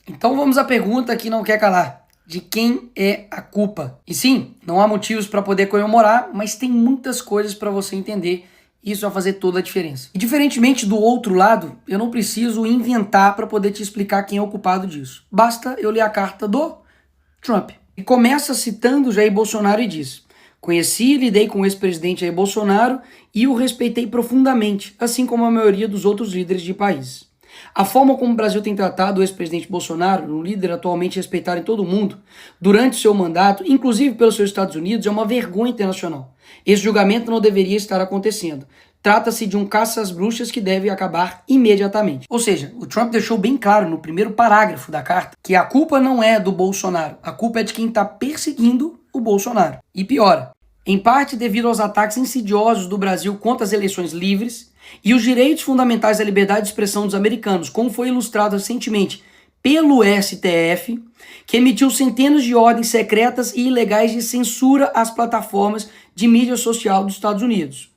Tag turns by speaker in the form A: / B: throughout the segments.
A: Então vamos à pergunta que não quer calar. De quem é a culpa? E sim, não há motivos para poder comemorar, mas tem muitas coisas para você entender. Isso vai fazer toda a diferença. E diferentemente do outro lado, eu não preciso inventar para poder te explicar quem é o culpado disso. Basta eu ler a carta do Trump. E começa citando Jair Bolsonaro e diz: conheci e lidei com o ex-presidente Jair Bolsonaro e o respeitei profundamente, assim como a maioria dos outros líderes de países. A forma como o Brasil tem tratado o ex-presidente Bolsonaro, um líder atualmente respeitado em todo o mundo, durante seu mandato, inclusive pelos seus Estados Unidos, é uma vergonha internacional. Esse julgamento não deveria estar acontecendo. Trata-se de um caça às bruxas que deve acabar imediatamente. Ou seja, o Trump deixou bem claro no primeiro parágrafo da carta que a culpa não é do Bolsonaro, a culpa é de quem está perseguindo o Bolsonaro. E piora, em parte devido aos ataques insidiosos do Brasil contra as eleições livres e os direitos fundamentais da liberdade de expressão dos americanos, como foi ilustrado recentemente pelo STF, que emitiu centenas de ordens secretas e ilegais de censura às plataformas de mídia social dos Estados Unidos.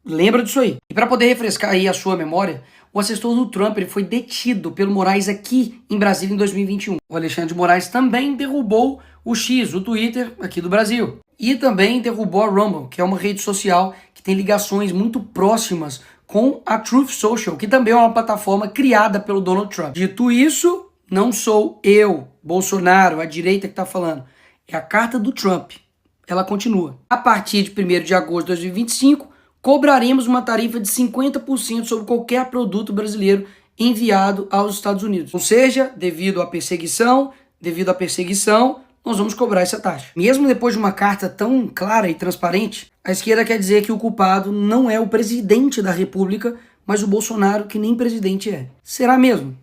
A: Lembra disso aí. E para poder refrescar aí a sua memória, o assessor do Trump ele foi detido pelo Moraes aqui em Brasília em 2021. O Alexandre de Moraes também derrubou o X, o Twitter, aqui do Brasil. E também derrubou a Rumble, que é uma rede social que tem ligações muito próximas com a Truth Social, que também é uma plataforma criada pelo Donald Trump. Dito isso, não sou eu, Bolsonaro, a direita que está falando. É a carta do Trump. Ela continua. A partir de 1º de agosto de 2025, cobraremos uma tarifa de 50% sobre qualquer produto brasileiro enviado aos Estados Unidos. Ou seja, devido à perseguição, nós vamos cobrar essa taxa. Mesmo depois de uma carta tão clara e transparente, a esquerda quer dizer que o culpado não é o presidente da República, mas o Bolsonaro, que nem presidente é. Será mesmo?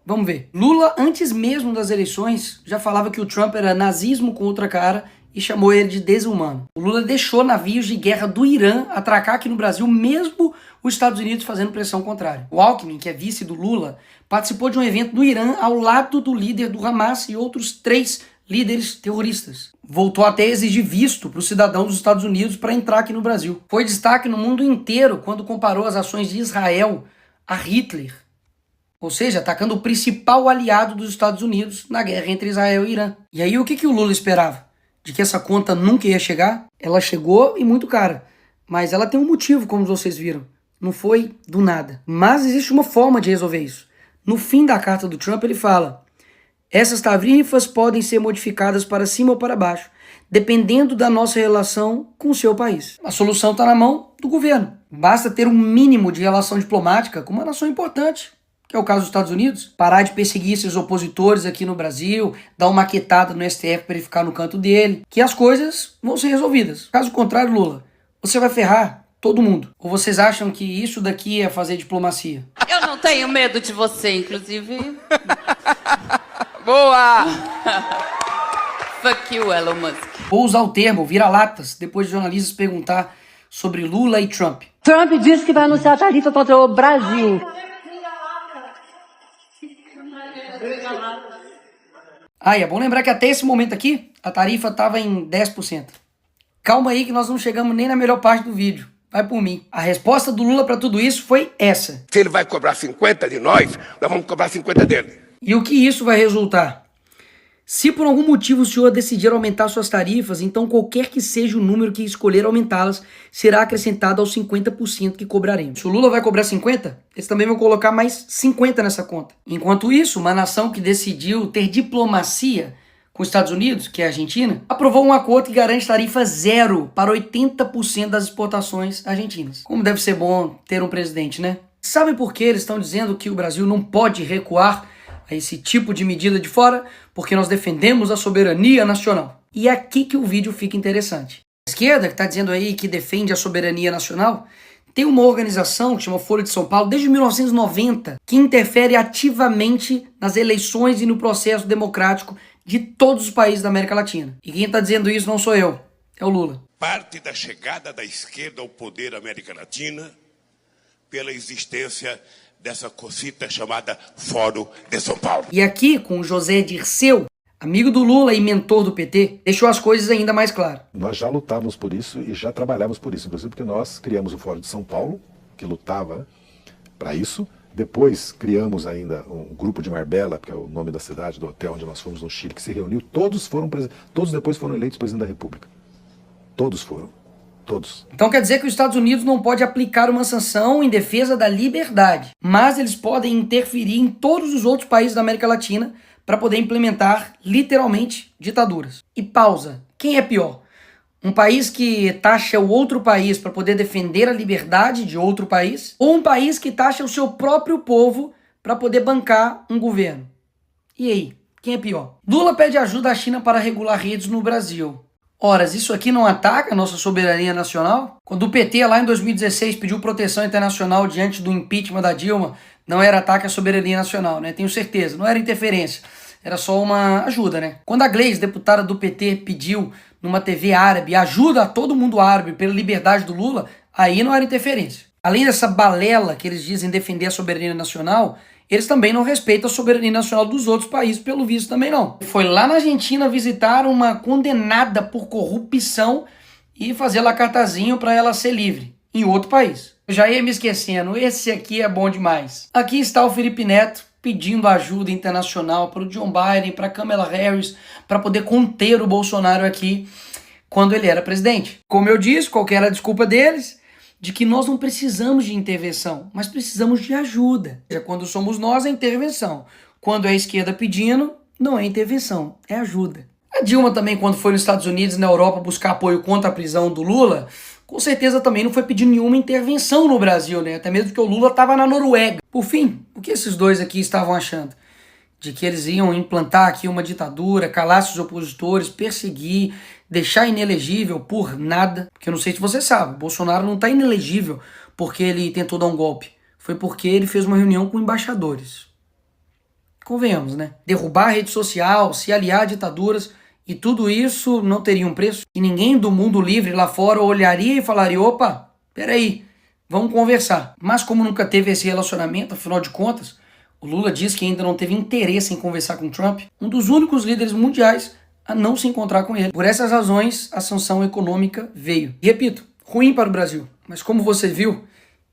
A: Vamos ver. Lula, antes mesmo das eleições, já falava que o Trump era nazismo com outra cara e chamou ele de desumano. O Lula deixou navios de guerra do Irã atracar aqui no Brasil, mesmo os Estados Unidos fazendo pressão contrária. O Alckmin, que é vice do Lula, participou de um evento no Irã ao lado do líder do Hamas e outros 3 líderes terroristas. Voltou até a exigir visto para o cidadão dos Estados Unidos para entrar aqui no Brasil. Foi destaque no mundo inteiro quando comparou as ações de Israel a Hitler. Ou seja, atacando o principal aliado dos Estados Unidos na guerra entre Israel e Irã. E aí o que o Lula esperava? De que essa conta nunca ia chegar? Ela chegou e muito cara. Mas ela tem um motivo, como vocês viram. Não foi do nada. Mas existe uma forma de resolver isso. No fim da carta do Trump ele fala: essas tarifas podem ser modificadas para cima ou para baixo, dependendo da nossa relação com o seu país. A solução está na mão do governo. Basta ter um mínimo de relação diplomática com uma nação importante, que é o caso dos Estados Unidos, parar de perseguir seus opositores aqui no Brasil, dar uma maquetada no STF para ele ficar no canto dele, que as coisas vão ser resolvidas. Caso contrário, Lula, você vai ferrar todo mundo. Ou vocês acham que isso daqui é fazer diplomacia?
B: Eu não tenho medo de você, inclusive.
C: Boa!
B: Fuck you, Elon Musk.
A: Vou usar o termo vira-latas depois de jornalistas perguntar sobre Lula e Trump.
D: Trump disse que vai anunciar a tarifa contra o Brasil.
A: Ah, e é bom lembrar que até esse momento aqui, a tarifa estava em 10%. Calma aí que nós não chegamos nem na melhor parte do vídeo. Vai por mim. A resposta do Lula para tudo isso foi essa.
E: Se ele vai cobrar 50 de nós vamos cobrar 50 dele.
A: E o que isso vai resultar? Se por algum motivo o senhor decidir aumentar suas tarifas, então qualquer que seja o número que escolher aumentá-las, será acrescentado aos 50% que cobraremos. Se o Lula vai cobrar 50, eles também vão colocar mais 50 nessa conta. Enquanto isso, uma nação que decidiu ter diplomacia com os Estados Unidos, que é a Argentina, aprovou um acordo que garante tarifa zero para 80% das exportações argentinas. Como deve ser bom ter um presidente, né? Sabe por que eles estão dizendo que o Brasil não pode recuar a esse tipo de medida de fora? Porque nós defendemos a soberania nacional. E é aqui que o vídeo fica interessante. A esquerda, que está dizendo aí que defende a soberania nacional, tem uma organização que chama Folha de São Paulo, desde 1990, que interfere ativamente nas eleições e no processo democrático de todos os países da América Latina. E quem está dizendo isso não sou eu, é o Lula.
E: Parte da chegada da esquerda ao poder na América Latina pela existência dessa cosita chamada Fórum de São Paulo.
A: E aqui, com o José Dirceu, amigo do Lula e mentor do PT, deixou as coisas ainda mais claras.
F: Nós já lutávamos por isso e já trabalhávamos por isso, inclusive porque nós criamos o Fórum de São Paulo, que lutava para isso, Depois criamos ainda um grupo de Marbella, que é o nome da cidade, do hotel onde nós fomos no Chile, que se reuniu. Todos depois foram eleitos presidente da República. Todos foram. Todos.
A: Então quer dizer que os Estados Unidos não pode aplicar uma sanção em defesa da liberdade, mas eles podem interferir em todos os outros países da América Latina para poder implementar, literalmente, ditaduras. E pausa. Quem é pior? Um país que taxa o outro país para poder defender a liberdade de outro país? Ou um país que taxa o seu próprio povo para poder bancar um governo? E aí, quem é pior? Lula pede ajuda à China para regular redes no Brasil. Ora, isso aqui não ataca a nossa soberania nacional? Quando o PT lá em 2016 pediu proteção internacional diante do impeachment da Dilma, não era ataque à soberania nacional, né? Tenho certeza, não era interferência. Era só uma ajuda, né? Quando a Gleisi, deputada do PT, pediu numa TV árabe ajuda a todo mundo árabe pela liberdade do Lula, aí não era interferência. Além dessa balela que eles dizem defender a soberania nacional, eles também não respeitam a soberania nacional dos outros países, pelo visto também não. Foi lá na Argentina visitar uma condenada por corrupção e fazer lá cartazinho para ela ser livre, em outro país. Eu já ia me esquecendo, esse aqui é bom demais. Aqui está o Felipe Neto pedindo ajuda internacional para o John Biden, para Kamala Harris, para poder conter o Bolsonaro aqui quando ele era presidente. Como eu disse, qual que era a desculpa deles? De que nós não precisamos de intervenção, mas precisamos de ajuda. Quando somos nós, é intervenção. Quando é a esquerda pedindo, não é intervenção, é ajuda. A Dilma também, quando foi nos Estados Unidos e na Europa buscar apoio contra a prisão do Lula, com certeza também não foi pedir nenhuma intervenção no Brasil, né? Até mesmo porque o Lula estava na Noruega. Por fim, o que esses dois aqui estavam achando? De que eles iam implantar aqui uma ditadura, calar seus opositores, perseguir, deixar inelegível por nada. Porque eu não sei se você sabe, Bolsonaro não está inelegível porque ele tentou dar um golpe. Foi porque ele fez uma reunião com embaixadores. Convenhamos, né? Derrubar a rede social, se aliar a ditaduras, e tudo isso não teria um preço. E ninguém do mundo livre lá fora olharia e falaria, opa, peraí, vamos conversar. Mas como nunca teve esse relacionamento, afinal de contas, o Lula diz que ainda não teve interesse em conversar com Trump, um dos únicos líderes mundiais a não se encontrar com ele. Por essas razões, a sanção econômica veio. E repito, ruim para o Brasil. Mas como você viu,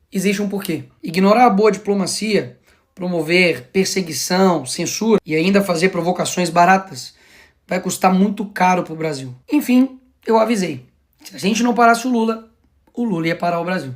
A: existe um porquê. Ignorar a boa diplomacia, promover perseguição, censura e ainda fazer provocações baratas vai custar muito caro para o Brasil. Enfim, eu avisei. Se a gente não parasse o Lula ia parar o Brasil.